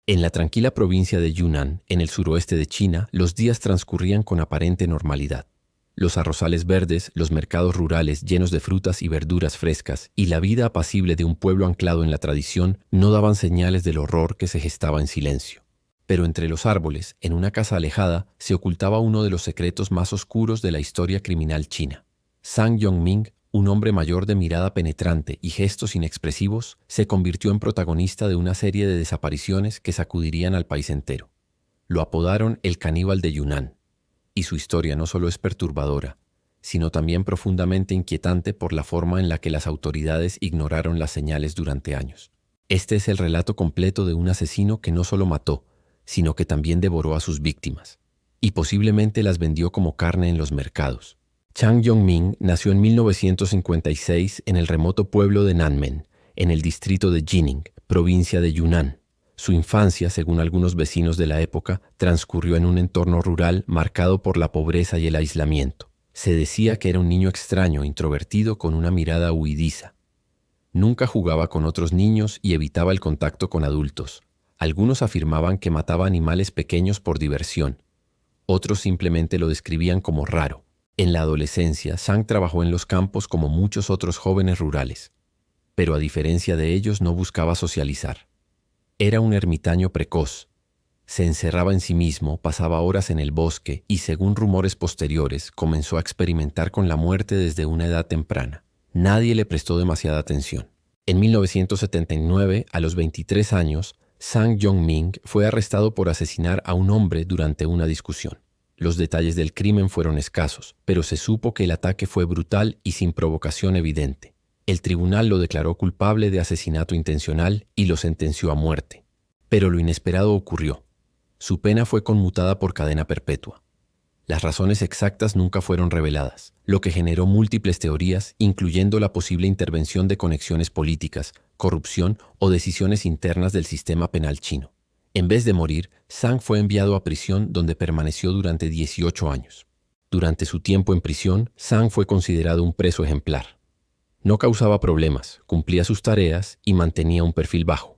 En la tranquila provincia de Yunnan, en el suroeste de China, los días transcurrían con aparente normalidad. Los arrozales verdes, los mercados rurales llenos de frutas y verduras frescas y la vida apacible de un pueblo anclado en la tradición no daban señales del horror que se gestaba en silencio. Pero entre los árboles, en una casa alejada, se ocultaba uno de los secretos más oscuros de la historia criminal china. Zhang Yongming, un hombre mayor de mirada penetrante y gestos inexpresivos, se convirtió en protagonista de una serie de desapariciones que sacudirían al país entero. Lo apodaron el caníbal de Yunnan, y su historia no solo es perturbadora, sino también profundamente inquietante por la forma en la que las autoridades ignoraron las señales durante años. Este es el relato completo de un asesino que no solo mató, sino que también devoró a sus víctimas, y posiblemente las vendió como carne en los mercados. Zhang Yongming nació en 1956 en el remoto pueblo de Nanmen, en el distrito de Jining, provincia de Yunnan. Su infancia, según algunos vecinos de la época, transcurrió en un entorno rural marcado por la pobreza y el aislamiento. Se decía que era un niño extraño, introvertido, con una mirada huidiza. Nunca jugaba con otros niños y evitaba el contacto con adultos. Algunos afirmaban que mataba animales pequeños por diversión. Otros simplemente lo describían como raro. En la adolescencia, Zhang trabajó en los campos como muchos otros jóvenes rurales, pero a diferencia de ellos no buscaba socializar. Era un ermitaño precoz. Se encerraba en sí mismo, pasaba horas en el bosque y, según rumores posteriores, comenzó a experimentar con la muerte desde una edad temprana. Nadie le prestó demasiada atención. En 1979, a los 23 años, Zhang Yongming fue arrestado por asesinar a un hombre durante una discusión. Los detalles del crimen fueron escasos, pero se supo que el ataque fue brutal y sin provocación evidente. El tribunal lo declaró culpable de asesinato intencional y lo sentenció a muerte. Pero lo inesperado ocurrió. Su pena fue conmutada por cadena perpetua. Las razones exactas nunca fueron reveladas, lo que generó múltiples teorías, incluyendo la posible intervención de conexiones políticas, corrupción o decisiones internas del sistema penal chino. En vez de morir, Zhang fue enviado a prisión donde permaneció durante 18 años. Durante su tiempo en prisión, Zhang fue considerado un preso ejemplar. No causaba problemas, cumplía sus tareas y mantenía un perfil bajo.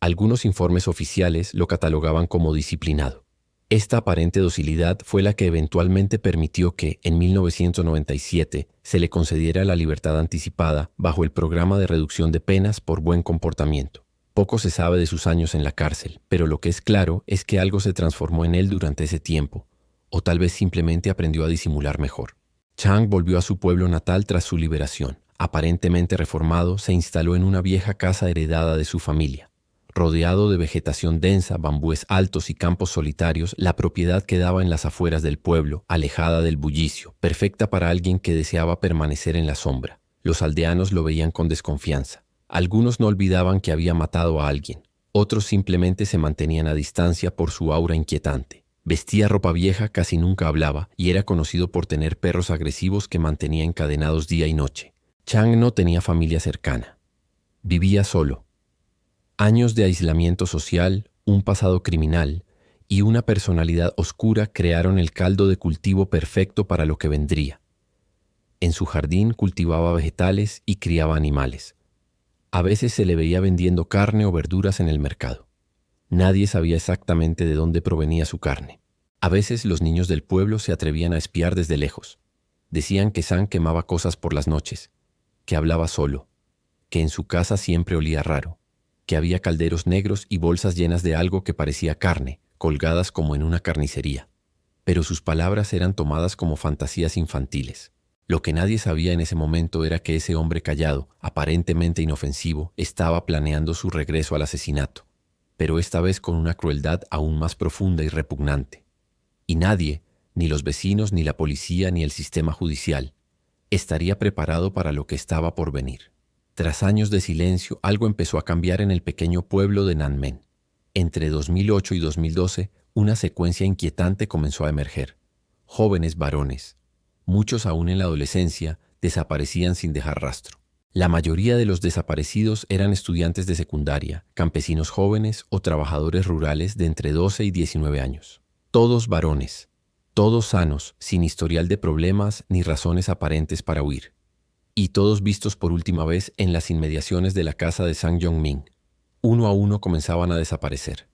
Algunos informes oficiales lo catalogaban como disciplinado. Esta aparente docilidad fue la que eventualmente permitió que, en 1997, se le concediera la libertad anticipada bajo el programa de reducción de penas por buen comportamiento. Poco se sabe de sus años en la cárcel, pero lo que es claro es que algo se transformó en él durante ese tiempo, o tal vez simplemente aprendió a disimular mejor. Zhang volvió a su pueblo natal tras su liberación. Aparentemente reformado, se instaló en una vieja casa heredada de su familia. Rodeado de vegetación densa, bambúes altos y campos solitarios, la propiedad quedaba en las afueras del pueblo, alejada del bullicio, perfecta para alguien que deseaba permanecer en la sombra. Los aldeanos lo veían con desconfianza. Algunos no olvidaban que había matado a alguien. Otros simplemente se mantenían a distancia por su aura inquietante. Vestía ropa vieja, casi nunca hablaba y era conocido por tener perros agresivos que mantenía encadenados día y noche. Zhang no tenía familia cercana. Vivía solo. Años de aislamiento social, un pasado criminal y una personalidad oscura crearon el caldo de cultivo perfecto para lo que vendría. En su jardín cultivaba vegetales y criaba animales. A veces se le veía vendiendo carne o verduras en el mercado. Nadie sabía exactamente de dónde provenía su carne. A veces los niños del pueblo se atrevían a espiar desde lejos. Decían que Zhang quemaba cosas por las noches, que hablaba solo, que en su casa siempre olía raro, que había calderos negros y bolsas llenas de algo que parecía carne, colgadas como en una carnicería. Pero sus palabras eran tomadas como fantasías infantiles. Lo que nadie sabía en ese momento era que ese hombre callado, aparentemente inofensivo, estaba planeando su regreso al asesinato, pero esta vez con una crueldad aún más profunda y repugnante. Y nadie, ni los vecinos, ni la policía, ni el sistema judicial, estaría preparado para lo que estaba por venir. Tras años de silencio, algo empezó a cambiar en el pequeño pueblo de Nanmen. Entre 2008 y 2012, una secuencia inquietante comenzó a emerger. Jóvenes varones, muchos aún en la adolescencia, desaparecían sin dejar rastro. La mayoría de los desaparecidos eran estudiantes de secundaria, campesinos jóvenes o trabajadores rurales de entre 12 y 19 años. Todos varones, todos sanos, sin historial de problemas ni razones aparentes para huir. Y todos vistos por última vez en las inmediaciones de la casa de Zhang Yongming. Uno a uno comenzaban a desaparecer.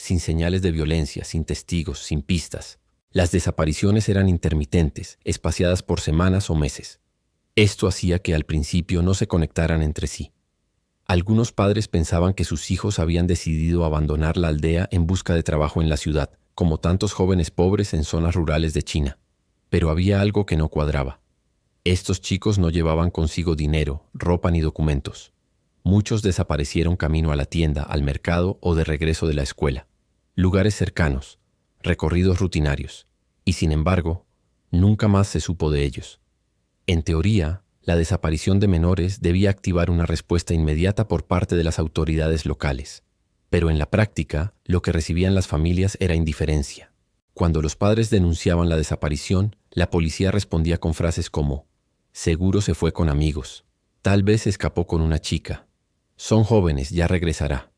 sin señales de violencia, sin testigos, sin pistas. Las desapariciones eran intermitentes, espaciadas por semanas o meses. Esto hacía que al principio no se conectaran entre sí. Algunos padres pensaban que sus hijos habían decidido abandonar la aldea en busca de trabajo en la ciudad, como tantos jóvenes pobres en zonas rurales de China. Pero había algo que no cuadraba. Estos chicos no llevaban consigo dinero, ropa ni documentos. Muchos desaparecieron camino a la tienda, al mercado o de regreso de la escuela. Lugares cercanos, recorridos rutinarios. Y sin embargo, nunca más se supo de ellos. En teoría, la desaparición de menores debía activar una respuesta inmediata por parte de las autoridades locales. Pero en la práctica, lo que recibían las familias era indiferencia. Cuando los padres denunciaban la desaparición, la policía respondía con frases como: «Seguro se fue con amigos. Tal vez escapó con una chica. Son jóvenes, ya regresará».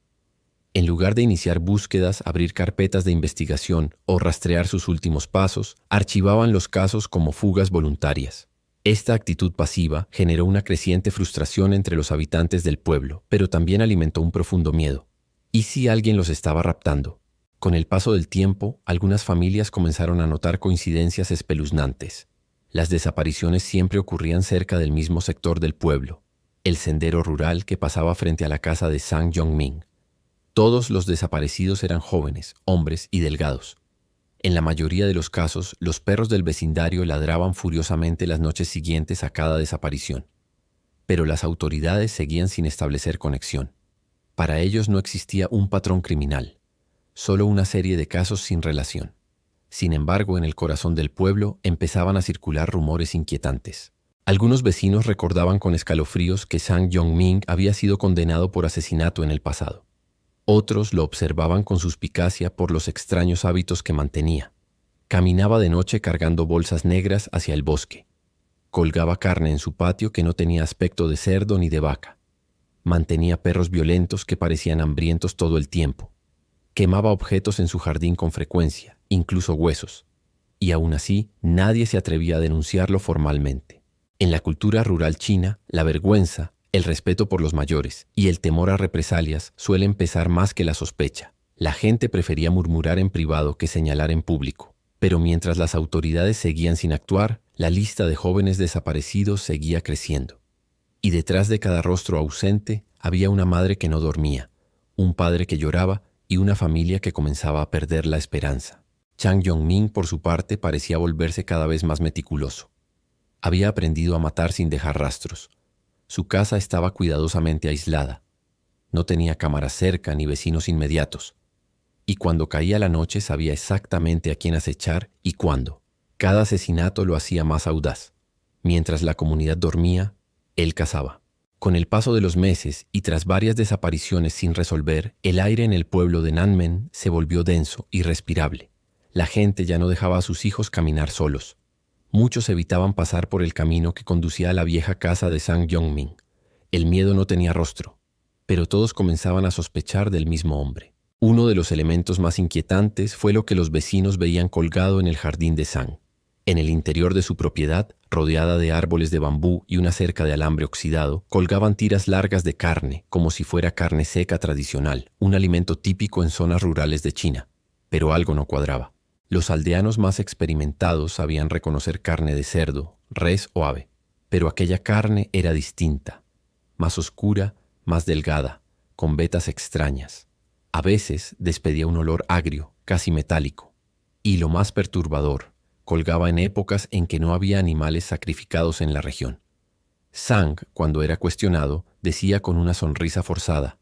En lugar de iniciar búsquedas, abrir carpetas de investigación o rastrear sus últimos pasos, archivaban los casos como fugas voluntarias. Esta actitud pasiva generó una creciente frustración entre los habitantes del pueblo, pero también alimentó un profundo miedo. ¿Y si alguien los estaba raptando? Con el paso del tiempo, algunas familias comenzaron a notar coincidencias espeluznantes. Las desapariciones siempre ocurrían cerca del mismo sector del pueblo, el sendero rural que pasaba frente a la casa de Zhang Yongming. Todos los desaparecidos eran jóvenes, hombres y delgados. En la mayoría de los casos, los perros del vecindario ladraban furiosamente las noches siguientes a cada desaparición. Pero las autoridades seguían sin establecer conexión. Para ellos no existía un patrón criminal, solo una serie de casos sin relación. Sin embargo, en el corazón del pueblo empezaban a circular rumores inquietantes. Algunos vecinos recordaban con escalofríos que Zhang Yongming había sido condenado por asesinato en el pasado. Otros lo observaban con suspicacia por los extraños hábitos que mantenía. Caminaba de noche cargando bolsas negras hacia el bosque. Colgaba carne en su patio que no tenía aspecto de cerdo ni de vaca. Mantenía perros violentos que parecían hambrientos todo el tiempo. Quemaba objetos en su jardín con frecuencia, incluso huesos. Y aún así, nadie se atrevía a denunciarlo formalmente. En la cultura rural china, la vergüenza, el respeto por los mayores y el temor a represalias suelen pesar más que la sospecha. La gente prefería murmurar en privado que señalar en público. Pero mientras las autoridades seguían sin actuar, la lista de jóvenes desaparecidos seguía creciendo. Y detrás de cada rostro ausente había una madre que no dormía, un padre que lloraba y una familia que comenzaba a perder la esperanza. Zhang Yongming, por su parte, parecía volverse cada vez más meticuloso. Había aprendido a matar sin dejar rastros. Su casa estaba cuidadosamente aislada. No tenía cámaras cerca ni vecinos inmediatos. Y cuando caía la noche sabía exactamente a quién acechar y cuándo. Cada asesinato lo hacía más audaz. Mientras la comunidad dormía, él cazaba. Con el paso de los meses y tras varias desapariciones sin resolver, el aire en el pueblo de Nanmen se volvió denso, irrespirable. La gente ya no dejaba a sus hijos caminar solos. Muchos evitaban pasar por el camino que conducía a la vieja casa de Zhang Yongming. El miedo no tenía rostro, pero todos comenzaban a sospechar del mismo hombre. Uno de los elementos más inquietantes fue lo que los vecinos veían colgado en el jardín de Zhang. En el interior de su propiedad, rodeada de árboles de bambú y una cerca de alambre oxidado, colgaban tiras largas de carne, como si fuera carne seca tradicional, un alimento típico en zonas rurales de China. Pero algo no cuadraba. Los aldeanos más experimentados sabían reconocer carne de cerdo, res o ave, pero aquella carne era distinta, más oscura, más delgada, con vetas extrañas. A veces despedía un olor agrio, casi metálico. Y lo más perturbador, colgaba en épocas en que no había animales sacrificados en la región. Zhang, cuando era cuestionado, decía con una sonrisa forzada: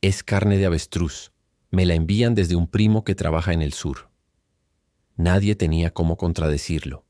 «Es carne de avestruz, me la envían desde un primo que trabaja en el sur». Nadie tenía cómo contradecirlo,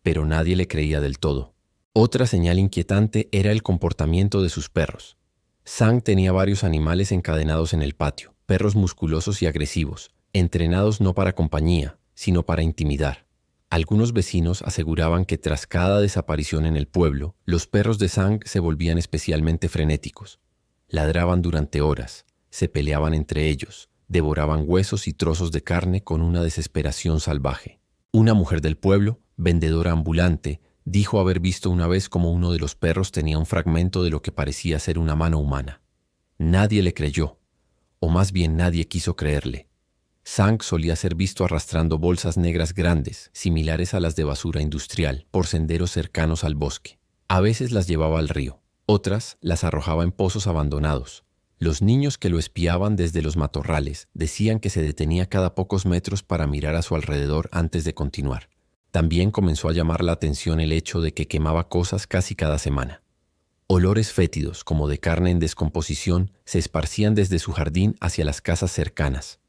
pero nadie le creía del todo. Otra señal inquietante era el comportamiento de sus perros. Zhang tenía varios animales encadenados en el patio, perros musculosos y agresivos, entrenados no para compañía, sino para intimidar. Algunos vecinos aseguraban que tras cada desaparición en el pueblo, los perros de Zhang se volvían especialmente frenéticos. Ladraban durante horas, se peleaban entre ellos, devoraban huesos y trozos de carne con una desesperación salvaje. Una mujer del pueblo, vendedora ambulante, dijo haber visto una vez cómo uno de los perros tenía un fragmento de lo que parecía ser una mano humana. Nadie le creyó, o más bien nadie quiso creerle. Sang solía ser visto arrastrando bolsas negras grandes, similares a las de basura industrial, por senderos cercanos al bosque. A veces las llevaba al río, otras las arrojaba en pozos abandonados. Los niños que lo espiaban desde los matorrales decían que se detenía cada pocos metros para mirar a su alrededor antes de continuar. También comenzó a llamar la atención el hecho de que quemaba cosas casi cada semana. Olores fétidos, como de carne en descomposición, se esparcían desde su jardín hacia las casas cercanas.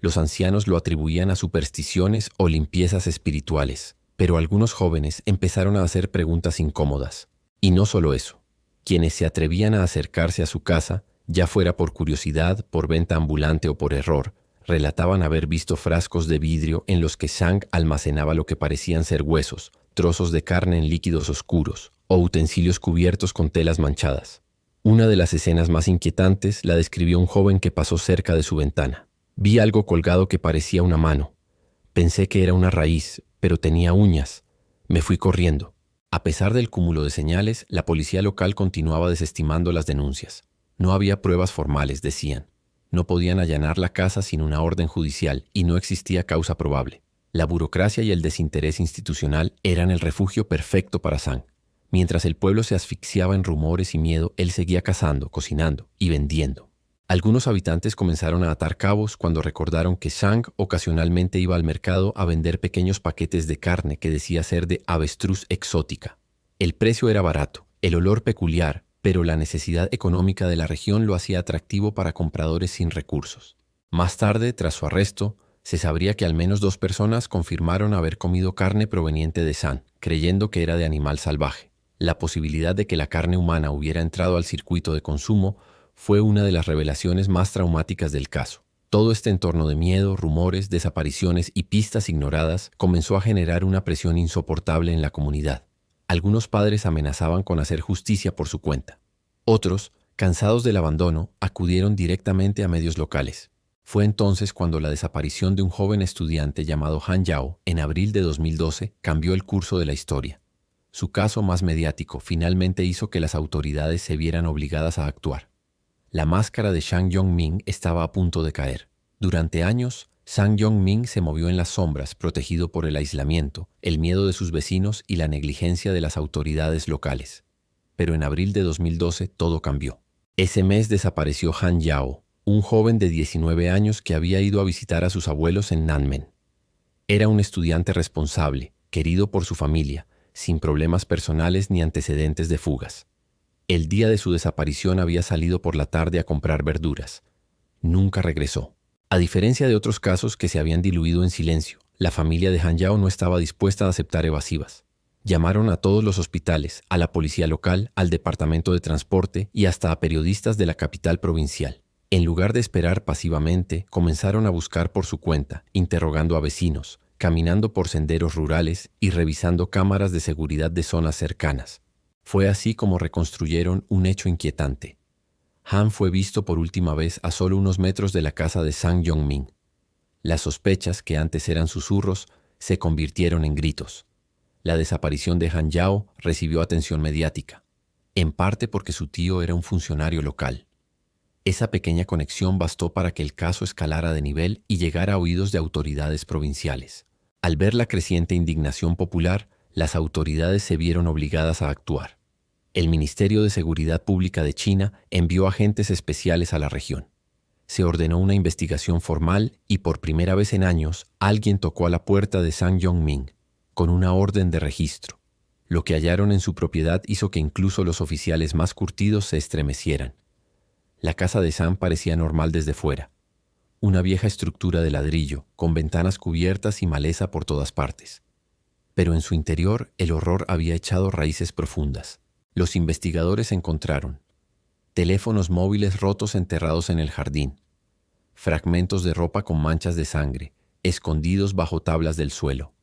Los ancianos lo atribuían a supersticiones o limpiezas espirituales, pero algunos jóvenes empezaron a hacer preguntas incómodas. Y no solo eso. Quienes se atrevían a acercarse a su casa, ya fuera por curiosidad, por venta ambulante o por error, relataban haber visto frascos de vidrio en los que Sang almacenaba lo que parecían ser huesos, trozos de carne en líquidos oscuros o utensilios cubiertos con telas manchadas. Una de las escenas más inquietantes la describió un joven que pasó cerca de su ventana. Vi algo colgado que parecía una mano. Pensé que era una raíz, pero tenía uñas. Me fui corriendo. A pesar del cúmulo de señales, la policía local continuaba desestimando las denuncias. No había pruebas formales, decían. No podían allanar la casa sin una orden judicial y no existía causa probable. La burocracia y el desinterés institucional eran el refugio perfecto para Sang. Mientras el pueblo se asfixiaba en rumores y miedo, él seguía cazando, cocinando y vendiendo. Algunos habitantes comenzaron a atar cabos cuando recordaron que Sang ocasionalmente iba al mercado a vender pequeños paquetes de carne que decía ser de avestruz exótica. El precio era barato, el olor peculiar, pero la necesidad económica de la región lo hacía atractivo para compradores sin recursos. Más tarde, tras su arresto, se sabría que al menos 2 personas confirmaron haber comido carne proveniente de Sang, creyendo que era de animal salvaje. La posibilidad de que la carne humana hubiera entrado al circuito de consumo fue una de las revelaciones más traumáticas del caso. Todo este entorno de miedo, rumores, desapariciones y pistas ignoradas comenzó a generar una presión insoportable en la comunidad. Algunos padres amenazaban con hacer justicia por su cuenta. Otros, cansados del abandono, acudieron directamente a medios locales. Fue entonces cuando la desaparición de un joven estudiante llamado Han Yao, en abril de 2012, cambió el curso de la historia. Su caso más mediático finalmente hizo que las autoridades se vieran obligadas a actuar. La máscara de Sang Yong-min estaba a punto de caer. Durante años, Sang Yong-min se movió en las sombras, protegido por el aislamiento, el miedo de sus vecinos y la negligencia de las autoridades locales. Pero en abril de 2012 todo cambió. Ese mes desapareció Han Yao, un joven de 19 años que había ido a visitar a sus abuelos en Nanmen. Era un estudiante responsable, querido por su familia, sin problemas personales ni antecedentes de fugas. El día de su desaparición había salido por la tarde a comprar verduras. Nunca regresó. A diferencia de otros casos que se habían diluido en silencio, la familia de Han Yao no estaba dispuesta a aceptar evasivas. Llamaron a todos los hospitales, a la policía local, al departamento de transporte y hasta a periodistas de la capital provincial. En lugar de esperar pasivamente, comenzaron a buscar por su cuenta, interrogando a vecinos, caminando por senderos rurales y revisando cámaras de seguridad de zonas cercanas. Fue así como reconstruyeron un hecho inquietante. Han fue visto por última vez a solo unos metros de la casa de Sang Yong-min. Las sospechas, que antes eran susurros, se convirtieron en gritos. La desaparición de Han Yao recibió atención mediática, en parte porque su tío era un funcionario local. Esa pequeña conexión bastó para que el caso escalara de nivel y llegara a oídos de autoridades provinciales. Al ver la creciente indignación popular, las autoridades se vieron obligadas a actuar. El Ministerio de Seguridad Pública de China envió agentes especiales a la región. Se ordenó una investigación formal y por primera vez en años alguien tocó a la puerta de Sang Yong-min con una orden de registro. Lo que hallaron en su propiedad hizo que incluso los oficiales más curtidos se estremecieran. La casa de Sang parecía normal desde fuera. Una vieja estructura de ladrillo, con ventanas cubiertas y maleza por todas partes. Pero en su interior el horror había echado raíces profundas. Los investigadores encontraron teléfonos móviles rotos enterrados en el jardín, fragmentos de ropa con manchas de sangre, escondidos bajo tablas del suelo,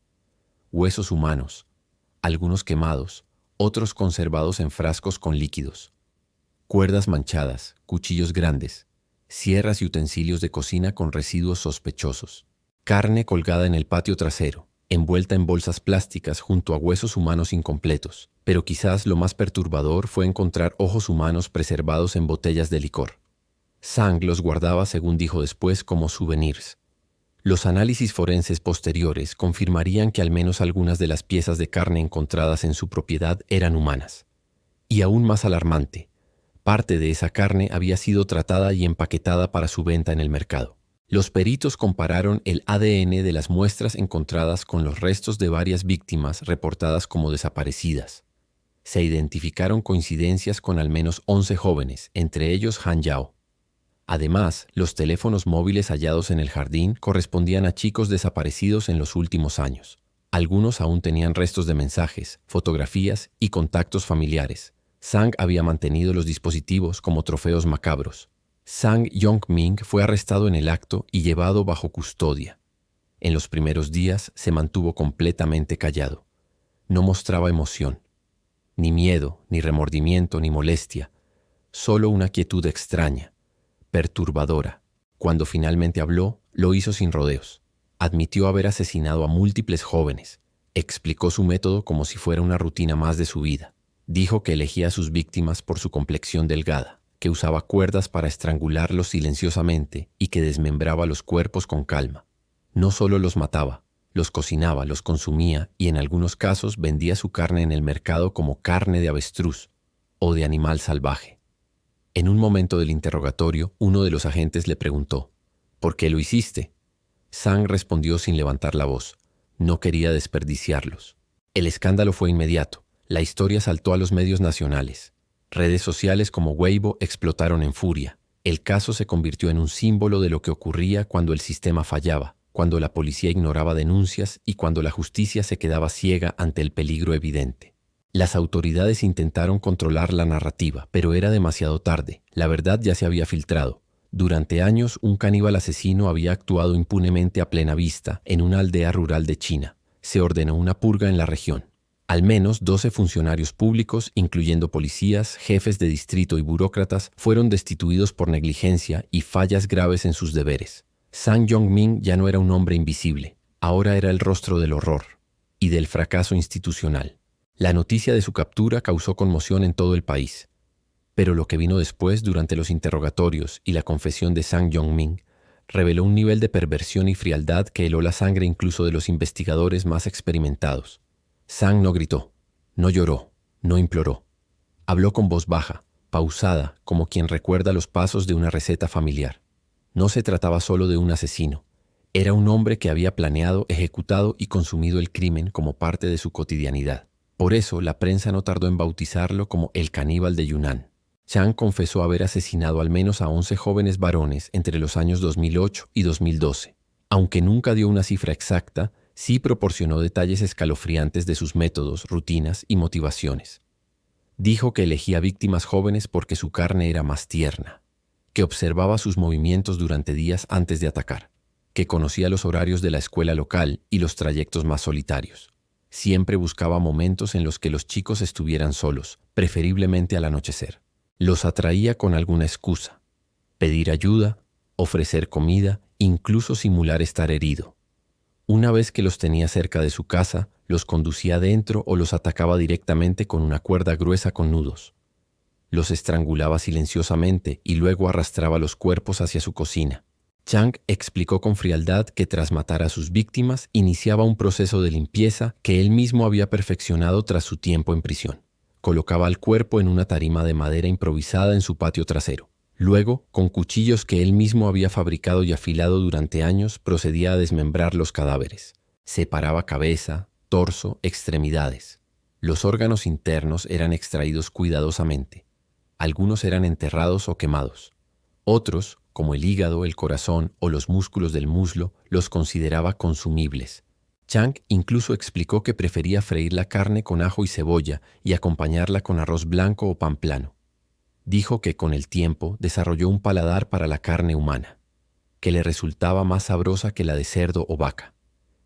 huesos humanos, algunos quemados, otros conservados en frascos con líquidos, cuerdas manchadas, cuchillos grandes, sierras y utensilios de cocina con residuos sospechosos, carne colgada en el patio trasero, envuelta en bolsas plásticas junto a huesos humanos incompletos, pero quizás lo más perturbador fue encontrar ojos humanos preservados en botellas de licor. Sang los guardaba, según dijo después, como souvenirs. Los análisis forenses posteriores confirmarían que al menos algunas de las piezas de carne encontradas en su propiedad eran humanas. Y aún más alarmante, parte de esa carne había sido tratada y empaquetada para su venta en el mercado. Los peritos compararon el ADN de las muestras encontradas con los restos de varias víctimas reportadas como desaparecidas. Se identificaron coincidencias con al menos 11 jóvenes, entre ellos Han Yao. Además, los teléfonos móviles hallados en el jardín correspondían a chicos desaparecidos en los últimos años. Algunos aún tenían restos de mensajes, fotografías y contactos familiares. Zhang había mantenido los dispositivos como trofeos macabros. Zhang Yongming fue arrestado en el acto y llevado bajo custodia. En los primeros días se mantuvo completamente callado. No mostraba emoción, ni miedo, ni remordimiento, ni molestia, solo una quietud extraña, perturbadora. Cuando finalmente habló, lo hizo sin rodeos. Admitió haber asesinado a múltiples jóvenes. Explicó su método como si fuera una rutina más de su vida. Dijo que elegía a sus víctimas por su complexión delgada, que usaba cuerdas para estrangularlos silenciosamente y que desmembraba los cuerpos con calma. No solo los mataba, los cocinaba, los consumía y en algunos casos vendía su carne en el mercado como carne de avestruz o de animal salvaje. En un momento del interrogatorio, uno de los agentes le preguntó, ¿por qué lo hiciste? Zhang respondió sin levantar la voz, no quería desperdiciarlos. El escándalo fue inmediato. La historia saltó a los medios nacionales. Redes sociales como Weibo explotaron en furia. El caso se convirtió en un símbolo de lo que ocurría cuando el sistema fallaba, cuando la policía ignoraba denuncias y cuando la justicia se quedaba ciega ante el peligro evidente. Las autoridades intentaron controlar la narrativa, pero era demasiado tarde. La verdad ya se había filtrado. Durante años, un caníbal asesino había actuado impunemente a plena vista en una aldea rural de China. Se ordenó una purga en la región. Al menos 12 funcionarios públicos, incluyendo policías, jefes de distrito y burócratas, fueron destituidos por negligencia y fallas graves en sus deberes. Zhang Yongming ya no era un hombre invisible, ahora era el rostro del horror y del fracaso institucional. La noticia de su captura causó conmoción en todo el país. Pero lo que vino después, durante los interrogatorios y la confesión de Zhang Yongming, reveló un nivel de perversión y frialdad que heló la sangre incluso de los investigadores más experimentados. Zhang no gritó, no lloró, no imploró. Habló con voz baja, pausada, como quien recuerda los pasos de una receta familiar. No se trataba solo de un asesino. Era un hombre que había planeado, ejecutado y consumido el crimen como parte de su cotidianidad. Por eso, la prensa no tardó en bautizarlo como el caníbal de Yunnan. Zhang confesó haber asesinado al menos a 11 jóvenes varones entre los años 2008 y 2012. Aunque nunca dio una cifra exacta, sí proporcionó detalles escalofriantes de sus métodos, rutinas y motivaciones. Dijo que elegía víctimas jóvenes porque su carne era más tierna, que observaba sus movimientos durante días antes de atacar, que conocía los horarios de la escuela local y los trayectos más solitarios. Siempre buscaba momentos en los que los chicos estuvieran solos, preferiblemente al anochecer. Los atraía con alguna excusa: pedir ayuda, ofrecer comida, incluso simular estar herido. Una vez que los tenía cerca de su casa, los conducía adentro o los atacaba directamente con una cuerda gruesa con nudos. Los estrangulaba silenciosamente y luego arrastraba los cuerpos hacia su cocina. Zhang explicó con frialdad que tras matar a sus víctimas iniciaba un proceso de limpieza que él mismo había perfeccionado tras su tiempo en prisión. Colocaba el cuerpo en una tarima de madera improvisada en su patio trasero. Luego, con cuchillos que él mismo había fabricado y afilado durante años, procedía a desmembrar los cadáveres. Separaba cabeza, torso, extremidades. Los órganos internos eran extraídos cuidadosamente. Algunos eran enterrados o quemados. Otros, como el hígado, el corazón o los músculos del muslo, los consideraba consumibles. Zhang incluso explicó que prefería freír la carne con ajo y cebolla y acompañarla con arroz blanco o pan plano. Dijo que con el tiempo desarrolló un paladar para la carne humana, que le resultaba más sabrosa que la de cerdo o vaca,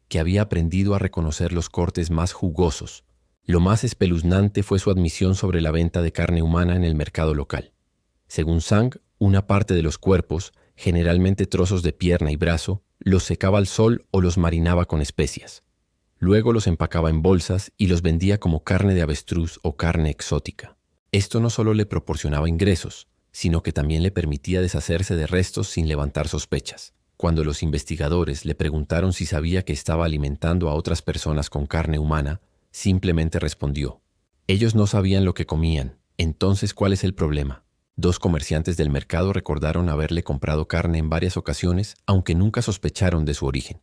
que había aprendido a reconocer los cortes más jugosos. Lo más espeluznante fue su admisión sobre la venta de carne humana en el mercado local. Según Zhang, una parte de los cuerpos, generalmente trozos de pierna y brazo, los secaba al sol o los marinaba con especias. Luego los empacaba en bolsas y los vendía como carne de avestruz o carne exótica. Esto no solo le proporcionaba ingresos, sino que también le permitía deshacerse de restos sin levantar sospechas. Cuando los investigadores le preguntaron si sabía que estaba alimentando a otras personas con carne humana, simplemente respondió: ellos no sabían lo que comían. Entonces, ¿cuál es el problema? Dos comerciantes del mercado recordaron haberle comprado carne en varias ocasiones, aunque nunca sospecharon de su origen.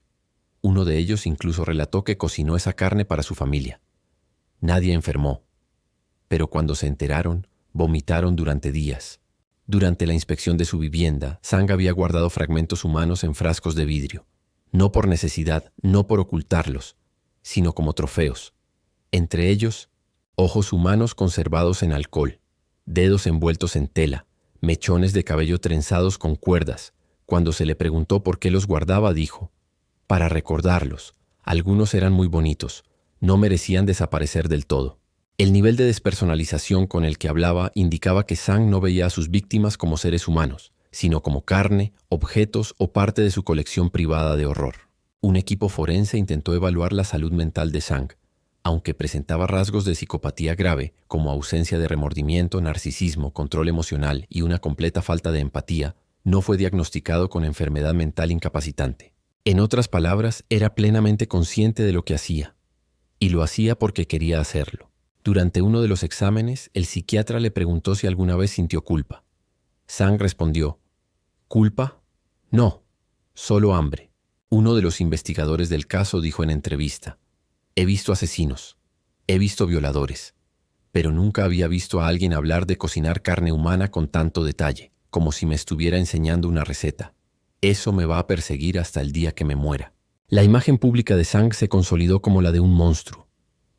Uno de ellos incluso relató que cocinó esa carne para su familia. Nadie enfermó, pero cuando se enteraron, vomitaron durante días. Durante la inspección de su vivienda, Zhang había guardado fragmentos humanos en frascos de vidrio, no por necesidad, no por ocultarlos, sino como trofeos. Entre ellos, ojos humanos conservados en alcohol, dedos envueltos en tela, mechones de cabello trenzados con cuerdas. Cuando se le preguntó por qué los guardaba, dijo: para recordarlos. Algunos eran muy bonitos, no merecían desaparecer del todo. El nivel de despersonalización con el que hablaba indicaba que Zhang no veía a sus víctimas como seres humanos, sino como carne, objetos o parte de su colección privada de horror. Un equipo forense intentó evaluar la salud mental de Zhang. Aunque presentaba rasgos de psicopatía grave, como ausencia de remordimiento, narcisismo, control emocional y una completa falta de empatía, no fue diagnosticado con enfermedad mental incapacitante. En otras palabras, era plenamente consciente de lo que hacía, y lo hacía porque quería hacerlo. Durante uno de los exámenes, el psiquiatra le preguntó si alguna vez sintió culpa. Zhang respondió: ¿culpa? No, solo hambre. Uno de los investigadores del caso dijo en entrevista: he visto asesinos, he visto violadores, pero nunca había visto a alguien hablar de cocinar carne humana con tanto detalle, como si me estuviera enseñando una receta. Eso me va a perseguir hasta el día que me muera. La imagen pública de Zhang se consolidó como la de un monstruo.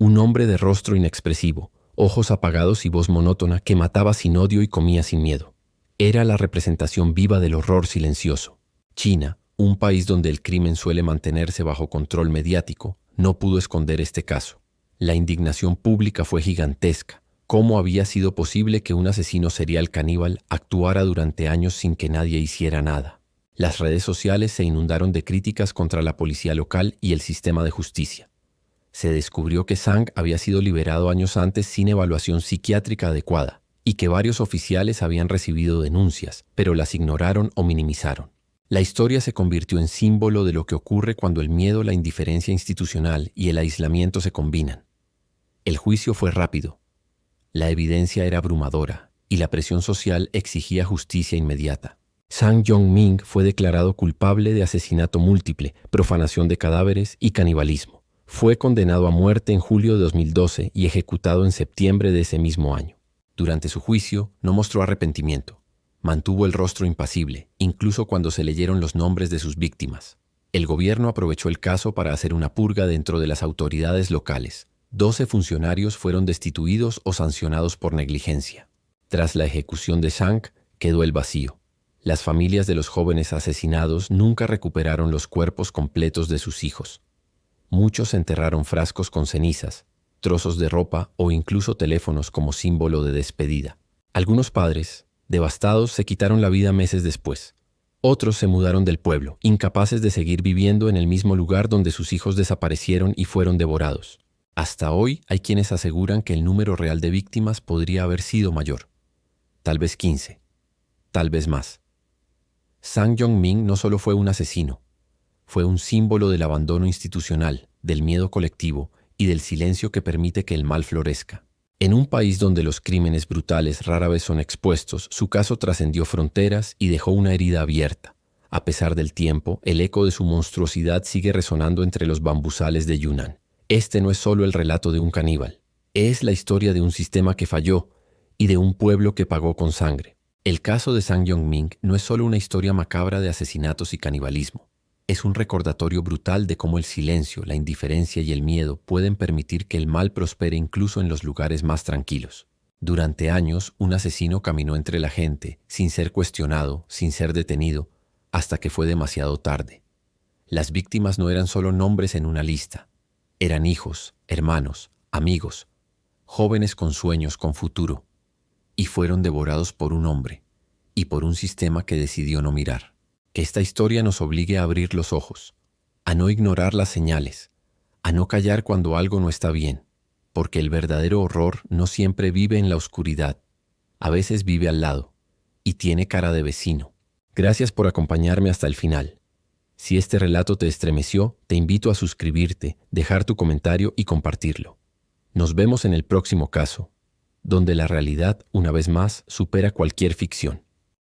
Un hombre de rostro inexpresivo, ojos apagados y voz monótona que mataba sin odio y comía sin miedo. Era la representación viva del horror silencioso. China, un país donde el crimen suele mantenerse bajo control mediático, no pudo esconder este caso. La indignación pública fue gigantesca. ¿Cómo había sido posible que un asesino serial caníbal actuara durante años sin que nadie hiciera nada? Las redes sociales se inundaron de críticas contra la policía local y el sistema de justicia. Se descubrió que Zhang había sido liberado años antes sin evaluación psiquiátrica adecuada y que varios oficiales habían recibido denuncias, pero las ignoraron o minimizaron. La historia se convirtió en símbolo de lo que ocurre cuando el miedo, la indiferencia institucional y el aislamiento se combinan. El juicio fue rápido. La evidencia era abrumadora y la presión social exigía justicia inmediata. Zhang Yongming fue declarado culpable de asesinato múltiple, profanación de cadáveres y canibalismo. Fue condenado a muerte en julio de 2012 y ejecutado en septiembre de ese mismo año. Durante su juicio, no mostró arrepentimiento. Mantuvo el rostro impasible, incluso cuando se leyeron los nombres de sus víctimas. El gobierno aprovechó el caso para hacer una purga dentro de las autoridades locales. 12 funcionarios fueron destituidos o sancionados por negligencia. Tras la ejecución de Zhang, quedó el vacío. Las familias de los jóvenes asesinados nunca recuperaron los cuerpos completos de sus hijos. Muchos enterraron frascos con cenizas, trozos de ropa o incluso teléfonos como símbolo de despedida. Algunos padres, devastados, se quitaron la vida meses después. Otros se mudaron del pueblo, incapaces de seguir viviendo en el mismo lugar donde sus hijos desaparecieron y fueron devorados. Hasta hoy hay quienes aseguran que el número real de víctimas podría haber sido mayor. Tal vez 15, tal vez más. Zhang Yongming no solo fue un asesino, fue un símbolo del abandono institucional, del miedo colectivo y del silencio que permite que el mal florezca. En un país donde los crímenes brutales rara vez son expuestos, su caso trascendió fronteras y dejó una herida abierta. A pesar del tiempo, el eco de su monstruosidad sigue resonando entre los bambusales de Yunnan. Este no es solo el relato de un caníbal, es la historia de un sistema que falló y de un pueblo que pagó con sangre. El caso de Zhang Yongming no es solo una historia macabra de asesinatos y canibalismo. Es un recordatorio brutal de cómo el silencio, la indiferencia y el miedo pueden permitir que el mal prospere incluso en los lugares más tranquilos. Durante años, un asesino caminó entre la gente, sin ser cuestionado, sin ser detenido, hasta que fue demasiado tarde. Las víctimas no eran solo nombres en una lista. Eran hijos, hermanos, amigos, jóvenes con sueños, con futuro. Y fueron devorados por un hombre y por un sistema que decidió no mirar. Que esta historia nos obligue a abrir los ojos, a no ignorar las señales, a no callar cuando algo no está bien, porque el verdadero horror no siempre vive en la oscuridad, a veces vive al lado y tiene cara de vecino. Gracias por acompañarme hasta el final. Si este relato te estremeció, te invito a suscribirte, dejar tu comentario y compartirlo. Nos vemos en el próximo caso, donde la realidad, una vez más, supera cualquier ficción.